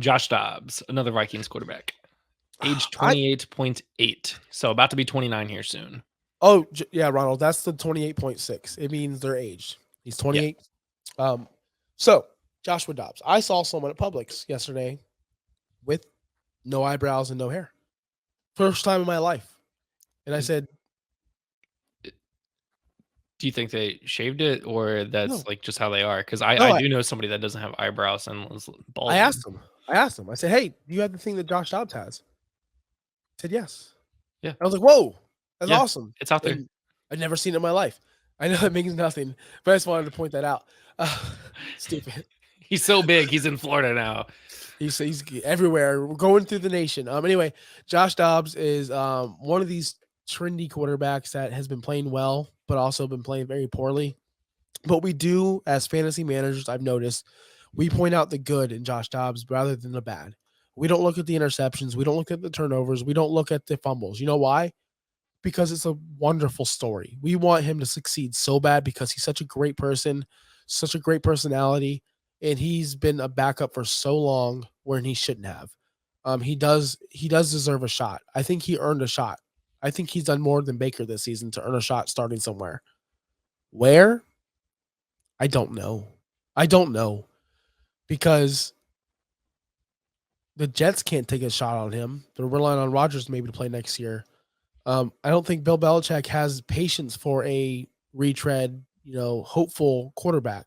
Josh Dobbs, another Vikings quarterback, age I 28.8. So about to be 29 here soon. yeah, Ronald, that's the 28.6. It means they're aged. He's Yeah. 28. So Joshua Dobbs. I saw someone at Publix yesterday with no eyebrows and no hair. First time in my life. And I said, Do you think they shaved it, or that's no, like just how they are? Because I, no, I do know somebody that doesn't have eyebrows and was I balding. asked him. I said, hey, do you have the thing that Josh Dobbs has? He said, yes. Yeah. I was like, whoa, that's Yeah. awesome. It's out there. And I'd never seen it in my life. I know it means nothing, but I just wanted to point that out. Stupid. He's so big. He's in Florida now. He's everywhere. We're going through the nation. Anyway, Josh Dobbs is one of these trendy quarterbacks that has been playing well, but also been playing very poorly. But we do, as fantasy managers, I've noticed, we point out the good in Josh Dobbs rather than the bad. We don't look at the interceptions. We don't look at the turnovers. We don't look at the fumbles. You know why? Because it's a wonderful story. We want him to succeed so bad because he's such a great person, such a great personality, and he's been a backup for so long when he shouldn't have. He does deserve a shot. I think he earned a shot. I think he's done more than Baker this season to earn a shot starting somewhere. Where? I don't know. I don't know because the Jets can't take a shot on him. They're relying on Rodgers maybe to play next year. I don't think Bill Belichick has patience for a retread, hopeful quarterback.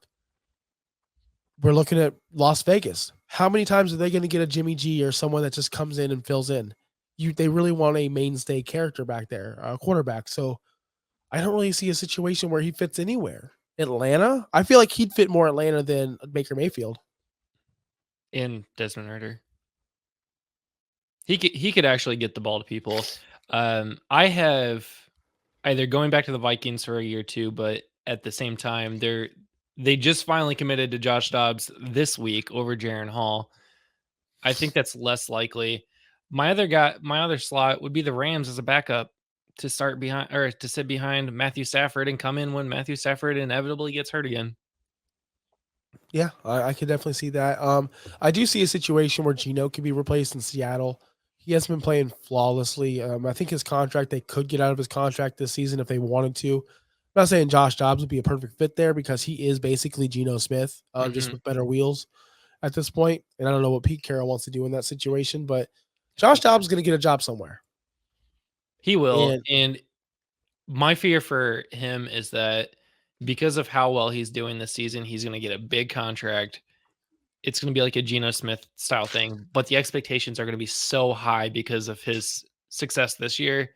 We're looking at Las Vegas. How many times are they going to get a Jimmy G or someone that just comes in and fills in? They really want a mainstay character back there, a quarterback. So I don't really see a situation where he fits anywhere. Atlanta? I feel like he'd fit more Atlanta than Baker Mayfield. In Desmond Ritter. He could actually get the ball to people. I have either going back to the Vikings for a year or two, but at the same time, they just finally committed to Josh Dobbs this week over Jaron Hall. I think that's less likely. My other slot would be the Rams as a backup to start behind or to sit behind Matthew Stafford and come in when Matthew Stafford inevitably gets hurt again. Yeah, I could definitely see that. I do see a situation where Geno could be replaced in Seattle. He hasn't been playing flawlessly. I think his contract, they could get out of his contract this season if they wanted to. I'm not saying Josh Dobbs would be a perfect fit there because he is basically Geno Smith, just with better wheels at this point. And I don't know what Pete Carroll wants to do in that situation, but Josh Dobbs is going to get a job somewhere. He will. And And my fear for him is that because of how well he's doing this season, he's going to get a big contract. It's going to be like a Geno Smith style thing, but the expectations are going to be so high because of his success this year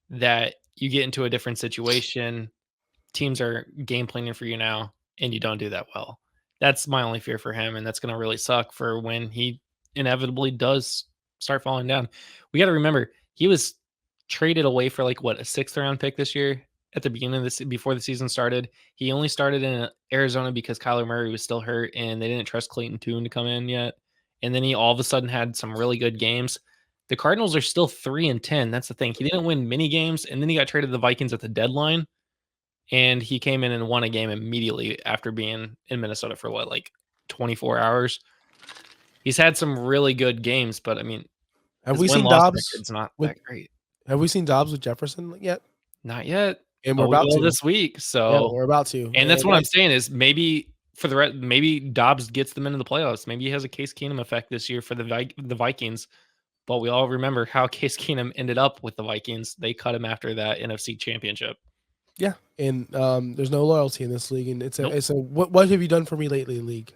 that you get into a different situation. Teams are game planning for you now, and you don't do that well. That's my only fear for him, and that's going to really suck for when he inevitably does start falling down. We got to remember he was traded away for like what, a 6th round pick this year at the beginning of this before the season started. He only started in Arizona because Kyler Murray was still hurt and they didn't trust Clayton Tune to come in yet. And then he all of a sudden had some really good games. The Cardinals are still 3-10. That's the thing. He didn't win many games, and then he got traded to the Vikings at the deadline. And he came in and won a game immediately after being in Minnesota for what, like 24 hours. He's had some really good games, but I mean, have his we seen win-loss Dobbs record's not with that great. have we seen Dobbs with Jefferson yet? Not yet. And we're But we about will to. this week. Yeah, So, we're about to. and that's And what I'm saying is maybe for the rest, maybe Dobbs gets them into the playoffs. Maybe he has a Case Keenum effect this year for the Vikings. But we all remember how Case Keenum ended up with the Vikings. They cut him after that NFC Championship. yeah, and there's no loyalty in this league, and Nope. it's a what have you done for me lately, league?